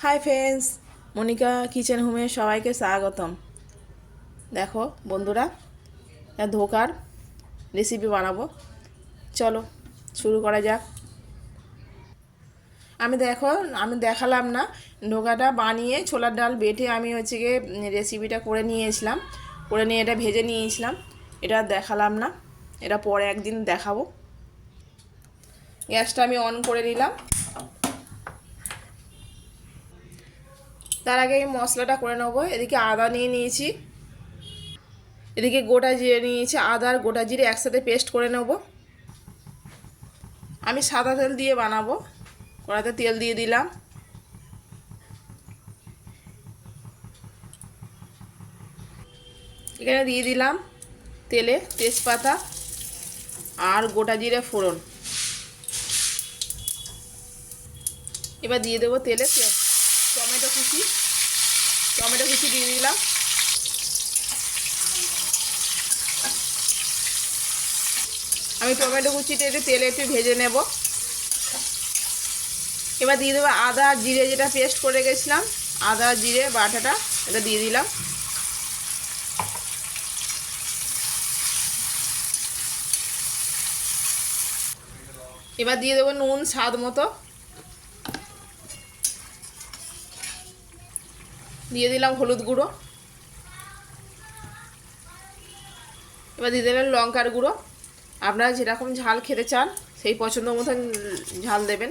Hi friends, Monika kitchen হোমে সবাইকে স্বাগতম। দেখো বন্ধুরা, ধোকার রেসিপি বানাবো, চলো শুরু করা যাক। আমি দেখালাম না, ধোকাটা বানিয়ে ছোলার ডাল বেটে আমি হচ্ছে গিয়ে রেসিপিটা করে নিয়েছিলাম, করে নিয়ে এটা ভেজে নিয়েছিলাম। এটা দেখালাম না, এটা পরে একদিন দেখাবো। গ্যাসটা আমি অন করে নিলাম। তার আগে আমি মশলাটা করে নেবো। এদিকে আদা নিয়ে নিয়েছি, এদিকে গোটা জিরে নিয়েছি, আদা আর গোটা জিরে একসাথে পেস্ট করে নেব। আমি সাদা তেল দিয়ে বানাবো। কড়াতে তেল দিয়ে দিলাম। এখানে দিয়ে দিলাম তেলে তেজপাতা আর গোটা জিরে ফোড়ন। এবার দিয়ে দেবো তেলে টমেটো কুচি। টমেটো কুচি দিয়ে দিলাম। আমি টমেটো কুচিটা একটু তেলে একটু ভেজে নেব। এবার দিয়ে দেবো আদা আর জিরে, যেটা পেস্ট করে গেছিলাম, আদা জিরে বাটাটা এটা দিয়ে দিলাম। এবার দিয়ে দেবো নুন স্বাদ মতো, দিয়ে দিলাম হলুদ গুঁড়ো। এবার দিয়ে দেবেন লঙ্কার গুঁড়ো। আপনারা যেরকম ঝাল খেতে চান সেই পছন্দ মতন ঝাল দেবেন।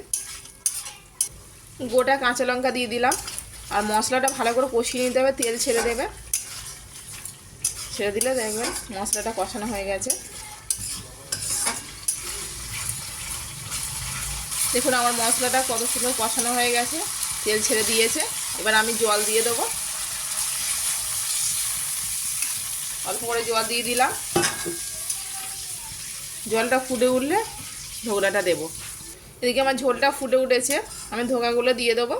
গোটা কাঁচা লঙ্কা দিয়ে দিলাম। আর মশলাটা ভালো করে কষিয়ে নিতে হবে, তেল ছেড়ে দেবে। ছেড়ে দিলে দেখবেন মশলাটা কষানো হয়ে গেছে। দেখুন আমার মশলাটা কত সুন্দর কষানো হয়ে গেছে, তেল ছেড়ে দিয়েছে। এবার আমি জল দিয়ে দেবো। অল্প করে জল দিয়ে দিলাম। জলটা ফুটে উঠলে ধোকলাটা দেবো। এদিকে আমার ঝোলটা ফুটে উঠেছে, আমি ধোকাগুলো দিয়ে দেবো।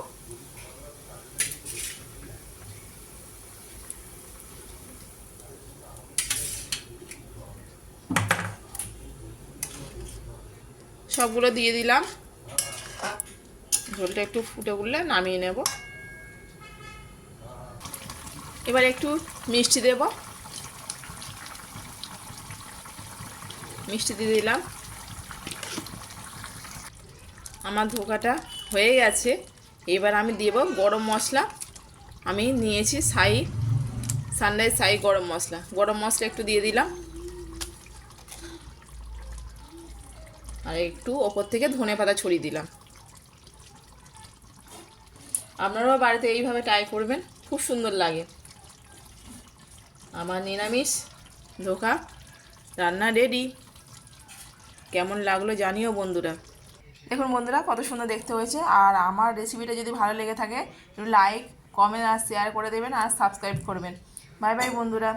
সবগুলো দিয়ে দিলাম। ঝোলটা একটু ফুটে উঠলে নামিয়ে নেব। এবার একটু মিষ্টি দেব। মিষ্টি দিয়ে দিলাম। আমার ধোকাটা হয়ে গেছে। এবার আমি দেব গরম মশলা। আমি নিয়েছি সানরাইজ সাই গরম মশলা। গরম মশলা একটু দিয়ে দিলাম। আর একটু ওপর থেকে ধনেপাতা ছড়িয়ে দিলাম। আপনারাও বাড়িতে এইভাবে ট্রাই করবেন, খুব সুন্দর লাগে। আমার নিরামিষ ধোকা রান্না রেডি। কেমন লাগলো জানিও বন্ধুরা। দেখুন বন্ধুরা কত সুন্দর দেখতে হয়েছে। আর আমার রেসিপিটা যদি ভালো লেগে থাকে একটু লাইক, কমেন্ট আর শেয়ার করে দেবেন আর সাবস্ক্রাইব করবেন। বাই বাই বন্ধুরা।